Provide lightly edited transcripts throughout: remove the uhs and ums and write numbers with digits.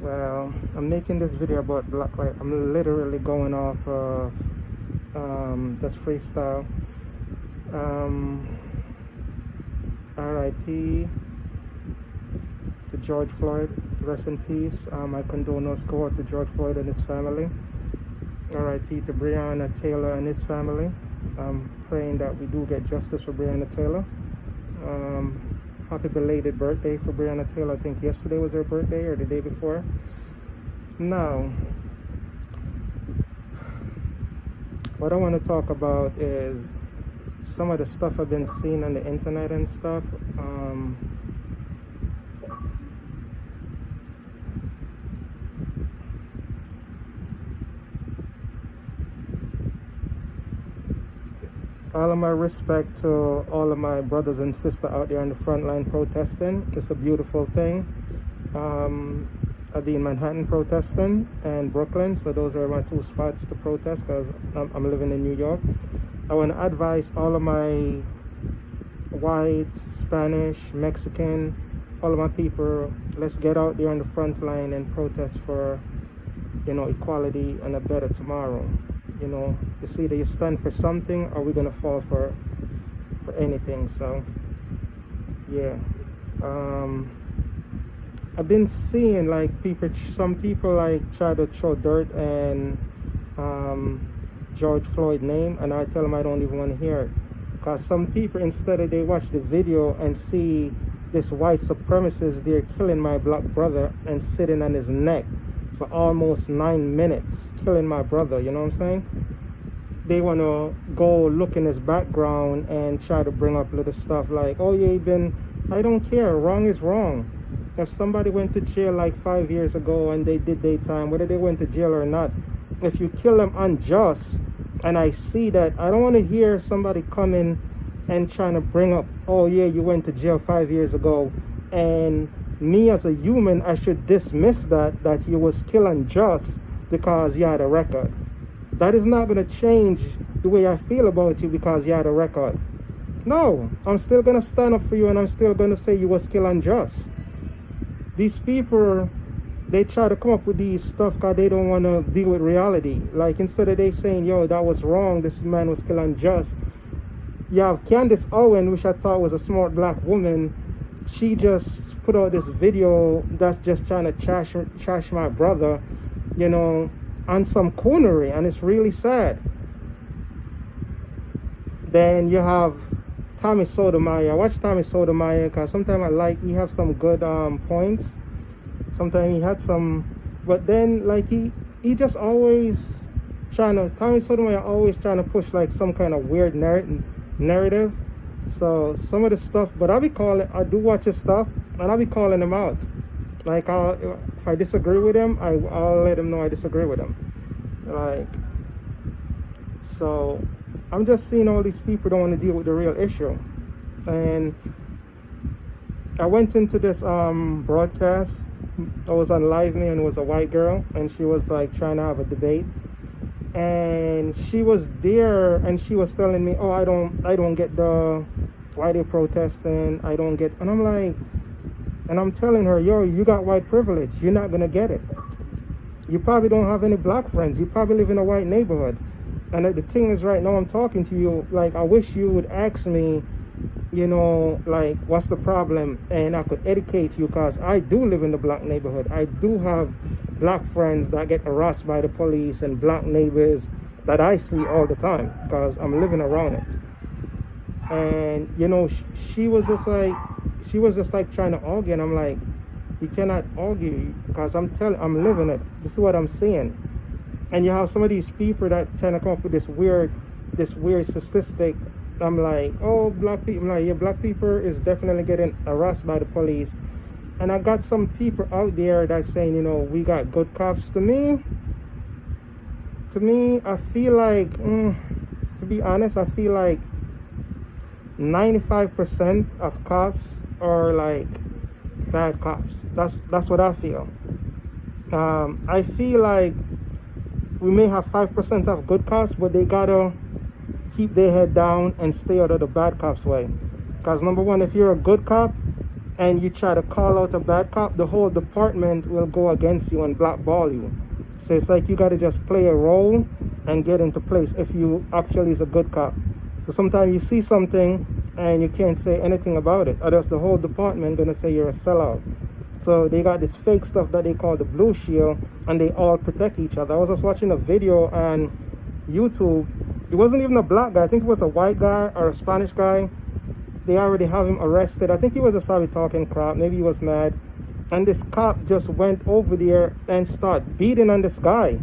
Well, I'm making this video about Black Lives. I'm literally going off of just freestyle. Um, RIP to George Floyd. Rest in peace. My condolences go out to George Floyd and his family. RIP to Breonna Taylor and his family. I'm praying that we do get justice for Breonna Taylor. Happy belated birthday for Breonna Taylor. I think yesterday was her birthday or the day before. Now, what I want to talk about is some of the stuff I've been seeing on the internet and stuff. All of my respect to all of my brothers and sisters out there on the front line protesting. It's a beautiful thing. I'll be in Manhattan protesting and Brooklyn, so those are my two spots to protest because I'm living in New York. I want to advise all of my white, Spanish, Mexican, all of my people, let's get out there on the front line and protest for, equality and a better tomorrow. It's either you stand for something or we're gonna fall for anything. So yeah, I've been seeing like some people like try to throw dirt and George Floyd name, and I tell them I don't even want to hear it, because some people, instead of they watch the video and see this white supremacist there killing my black brother and sitting on his neck for almost 9 minutes, killing my brother, you know what I'm saying? They want to go look in his background and try to bring up little stuff like, oh yeah, I don't care, wrong is wrong. If somebody went to jail like 5 years ago and they did their time, whether they went to jail or not, if you kill them unjust, and I see that, I don't want to hear somebody coming and trying to bring up, oh yeah, you went to jail 5 years ago, and me as a human, I should dismiss that you was killed unjust because you had a record. That is not going to change the way I feel about you because you had a record. No, I'm still going to stand up for you, and I'm still going to say you was killed unjust. These people, they try to come up with these stuff because they don't want to deal with reality. Like, instead of they saying, yo, that was wrong, this man was killed unjust, you have Candace Owen, which I thought was a smart black woman. She just put out this video that's just trying to trash my brother, on some coonery, and it's really sad. Then you have Tommy Sotomayor. I watch Tommy Sotomayor because sometimes he have some good points. Sometimes he had some, but then like he just always Tommy Sotomayor always trying to push like some kind of weird narrative. So some of the stuff, but I do watch his stuff, and I'll be calling him out. Like, if I disagree with him, I'll let him know I disagree with him. Like, so I'm just seeing all these people don't want to deal with the real issue. And I went into this broadcast. I was on Live Me, and it was a white girl, and she was like trying to have a debate. And she was there, and she was telling me, oh, I don't get why they're protesting. I don't get, and I'm like, and I'm telling her, yo, you got white privilege. You're not gonna get it. You probably don't have any black friends. You probably live in a white neighborhood. And the thing is, right now I'm talking to you, like, I wish you would ask me, like, what's the problem? And I could educate you, because I do live in the black neighborhood. I do have black friends that get harassed by the police, and black neighbors that I see all the time because I'm living around it. And, she was just like trying to argue, and I'm like, you cannot argue, because I'm living it. This is what I'm seeing. And you have some of these people that trying to come up with this weird statistic. I'm like, oh, black people. I'm like, yeah, black people is definitely getting harassed by the police. And I got some people out there that's saying, we got good cops. To me, I feel like, to be honest, I feel like 95% of cops are like bad cops. That's what I feel. I feel like we may have 5% of good cops, but they gotta keep their head down and stay out of the bad cops' way. Because number one, if you're a good cop and you try to call out a bad cop, the whole department will go against you and blackball you. So it's like you got to just play a role and get into place if you actually is a good cop. So sometimes you see something and you can't say anything about it, or else the whole department gonna say you're a sellout. So they got this fake stuff that they call the Blue Shield, and they all protect each other. I was just watching a video on YouTube. It wasn't even a black guy. I think it was a white guy or a Spanish guy. They already have him arrested. I think he was just probably talking crap. Maybe he was mad. And this cop just went over there and started beating on this guy.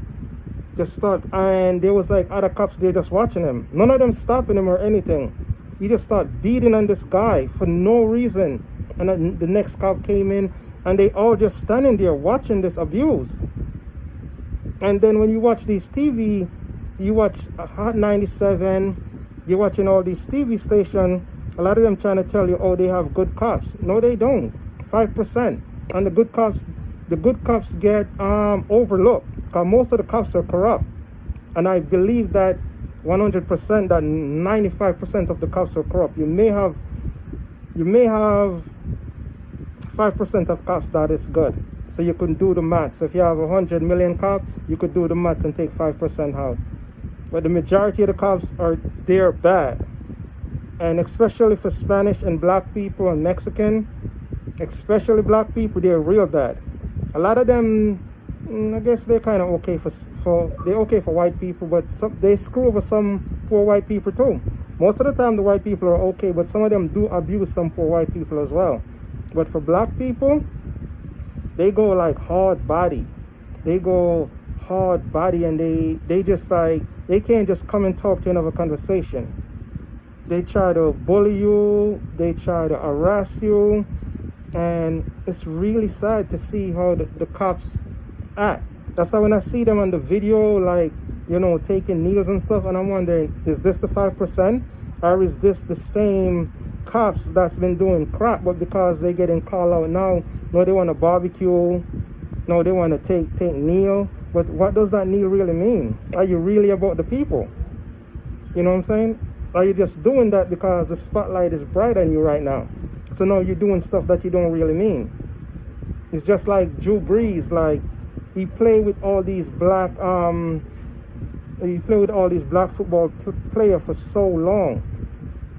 And there was like other cops there just watching him. None of them stopping him or anything. He just started beating on this guy for no reason. And then the next cop came in, and they all just standing there watching this abuse. And then when you watch these TV, you watch Hot 97, you're watching all these TV stations, a lot of them trying to tell you, oh, they have good cops. No, they don't. 5%. And the good cops get overlooked, because most of the cops are corrupt. And I believe that 100%, that 95% of the cops are corrupt. You may have 5% of cops that is good. So you can do the maths. If you have 100 million cops, you could do the maths and take 5% out. But the majority of the cops they're bad. And especially for Spanish and black people and Mexican, especially black people, they're real bad. A lot of them, I guess they're kind of okay they're okay for white people, but they screw over some poor white people too. Most of the time the white people are okay, but some of them do abuse some poor white people as well. But for black people, they go like hard body. They go hard body, and they just like, they can't just come and talk to another conversation. They try to bully you, they try to harass you, and it's really sad to see how the cops act. That's why when I see them on the video, like, you know, taking kneels and stuff, and I'm wondering, is this the 5%? Or is this the same cops that's been doing crap, but because they getting called out now, no, they want to barbecue, no, they want to take kneel. But what does that kneel really mean? Are you really about the people? You know what I'm saying? Are you just doing that because the spotlight is bright on you right now? So now you're doing stuff that you don't really mean. It's just like Drew Brees, like he played with all these black football players for so long,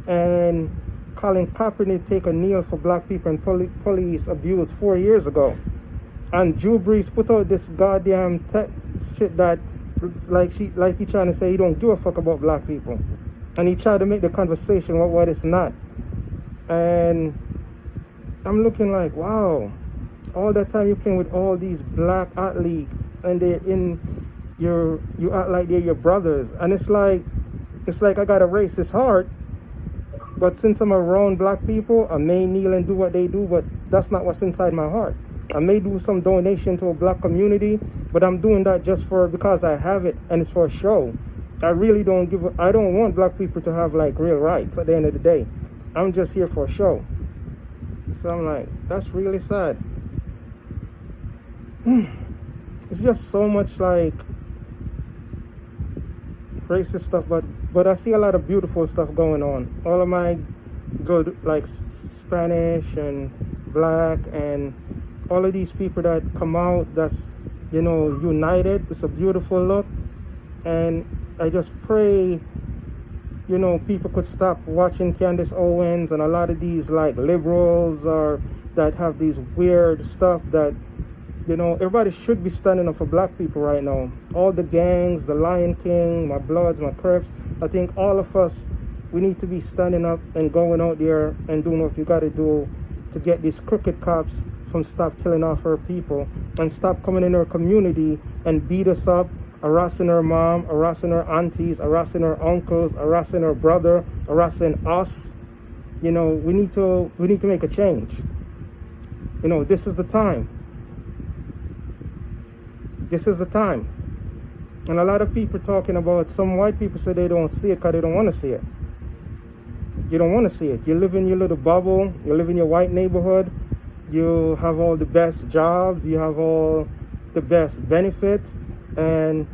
and Colin Kaepernick take a kneel for black people and police abuse 4 years ago, and Drew Brees put out this goddamn shit that like he trying to say he don't give a fuck about black people, and he tried to make the conversation what it's not. And I'm looking like, wow, all that time you're playing with all these black athletes, and they're in you act like they're your brothers, and it's like I got a racist heart, but since I'm around black people, I may kneel and do what they do, but that's not what's inside my heart. I may do some donation to a black community, but I'm doing that just because I have it, and it's for a show. I really don't I don't want black people to have like real rights at the end of the day. I'm just here for a show. So I'm like, that's really sad. It's just so much like racist stuff, but I see a lot of beautiful stuff going on. All of my good, like Spanish and black and all of these people that come out, that's, you know, united. It's a beautiful look. And I just pray, you know, people could stop watching Candace Owens and a lot of these like liberals or that have these weird stuff that, you know, everybody should be standing up for black people right now. All the gangs, the Lion King, my Bloods, my Crips. I think all of us, we need to be standing up and going out there and doing what we got to do to get these crooked cops from stop killing off our people and stop coming in our community and beat us up, harassing our mom, harassing our aunties, harassing our uncles, harassing our brother, harassing us. You know, we need to make a change. You know, this is the time. This is the time. And a lot of people talking about, some white people say they don't see it because they don't want to see it. You don't want to see it. You live in your little bubble. You live in your white neighborhood. You have all the best jobs. You have all the best benefits. And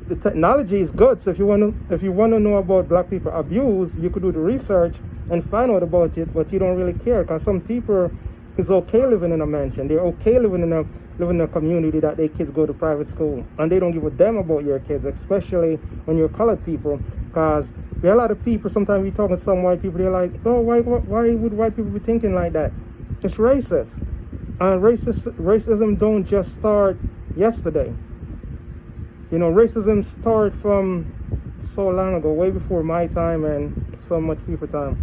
the technology is good. So if you want to know about black people abuse, you could do the research and find out about it. But you don't really care, because some people It's okay living in a mansion. They're okay living in a community that their kids go to private school, and they don't give a damn about your kids, especially when you're colored people. Because there are a lot of people. Sometimes we talking to some white people, they're like, "Oh, why would white people be thinking like that?" It's racist, and racism don't just start yesterday. You know, racism started from so long ago, way before my time and so much people's time.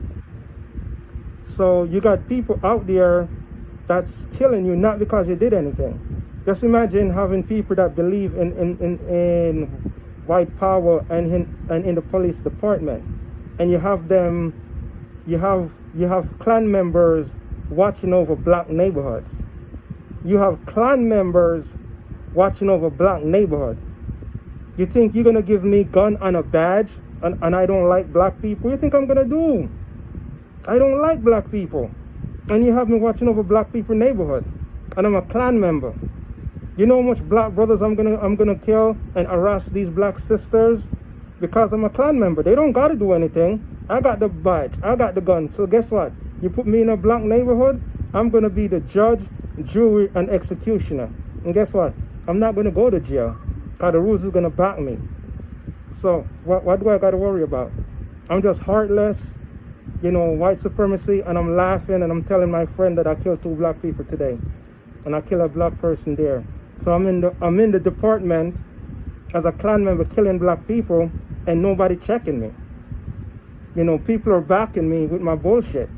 So you got people out there that's killing you not because you did anything. Just imagine having people that believe in white power and in the police department, and you have Klan members watching over black neighborhoods. You have Klan members watching over black neighborhood. You think you're gonna give me gun and a badge and I don't like black people? What do you think I'm gonna do? I don't like black people. And you have me watching over black people neighborhood. And I'm a Klan member. You know how much black brothers I'm gonna kill and harass these black sisters? Because I'm a Klan member. They don't gotta do anything. I got the badge. I got the gun. So guess what? You put me in a black neighborhood, I'm gonna be the judge, jury, and executioner. And guess what? I'm not gonna go to jail. Because the rules is gonna back me. So what do I gotta worry about? I'm just heartless, you know, white supremacy, and I'm laughing and I'm telling my friend that I killed 2 black people today. And I killed a black person there. So I'm in the department as a Klan member killing black people and nobody checking me. You know, people are backing me with my bullshit.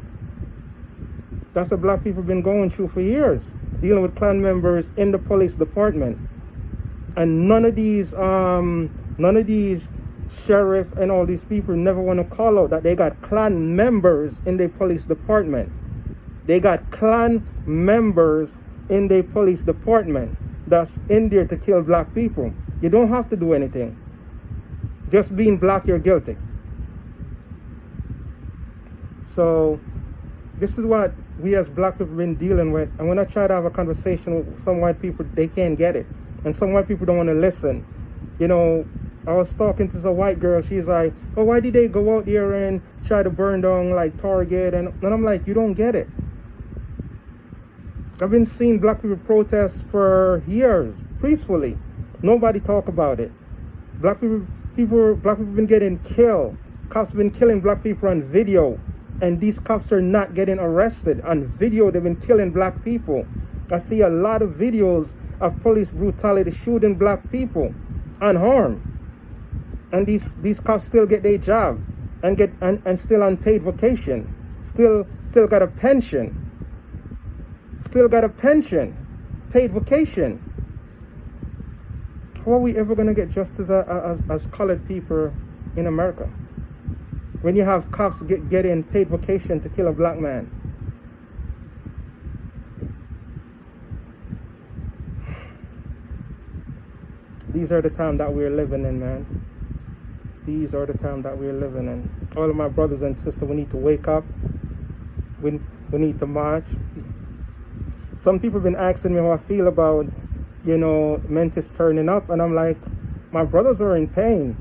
That's what black people have been going through for years, dealing with Klan members in the police department. And none of these sheriff and all these people never want to call out that they got Klan members in their police department. They got Klan members in their police department that's in there to kill black people. You don't have to do anything. Just being black, you're guilty. So this is what we as black people have been dealing with. And when I try to have a conversation with some white people, they can't get it. And some white people don't want to listen. You know, I was talking to some white girl. She's like, "Oh, why did they go out there and try to burn down like Target?" And I'm like, you don't get it. I've been seeing black people protest for years, peacefully. Nobody talk about it. Black people been getting killed. Cops been killing black people on video. And these cops are not getting arrested. On video, they've been killing black people. I see a lot of videos of police brutality shooting black people unharmed. And these cops still get their job and still on paid vacation. Still got a pension. Still got a pension. Paid vacation. How are we ever gonna get justice as colored people in America? When you have cops getting paid vacation to kill a black man. These are the times that we're living in, man. These are the times that we're living in. All of my brothers and sisters, we need to wake up. We need to march. Some people have been asking me how I feel about, you know, Memphis turning up. And I'm like, my brothers are in pain.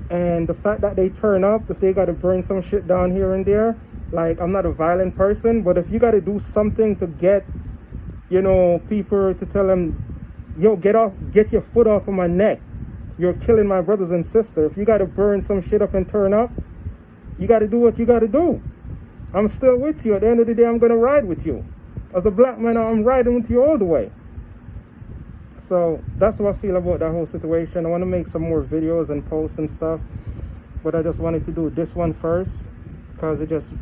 And the fact that they turn up, if they got to burn some shit down here and there, like, I'm not a violent person, but if you got to do something to get, you know, people to tell them, yo, get your foot off of my neck. You're killing my brothers and sisters. If you got to burn some shit up and turn up, you got to do what you got to do. I'm still with you. At the end of the day, I'm going to ride with you. As a black man, I'm riding with you all the way. So that's what I feel about that whole situation. I want to make some more videos and posts and stuff, but I just wanted to do this one first because it just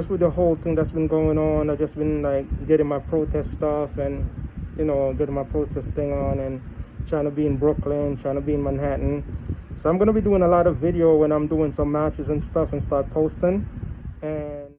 with the whole thing that's been going on, I've just been like getting my protest stuff and, you know, getting my protest thing on and trying to be in Brooklyn, trying to be in Manhattan. So I'm going to be doing a lot of video when I'm doing some matches and stuff and start posting. And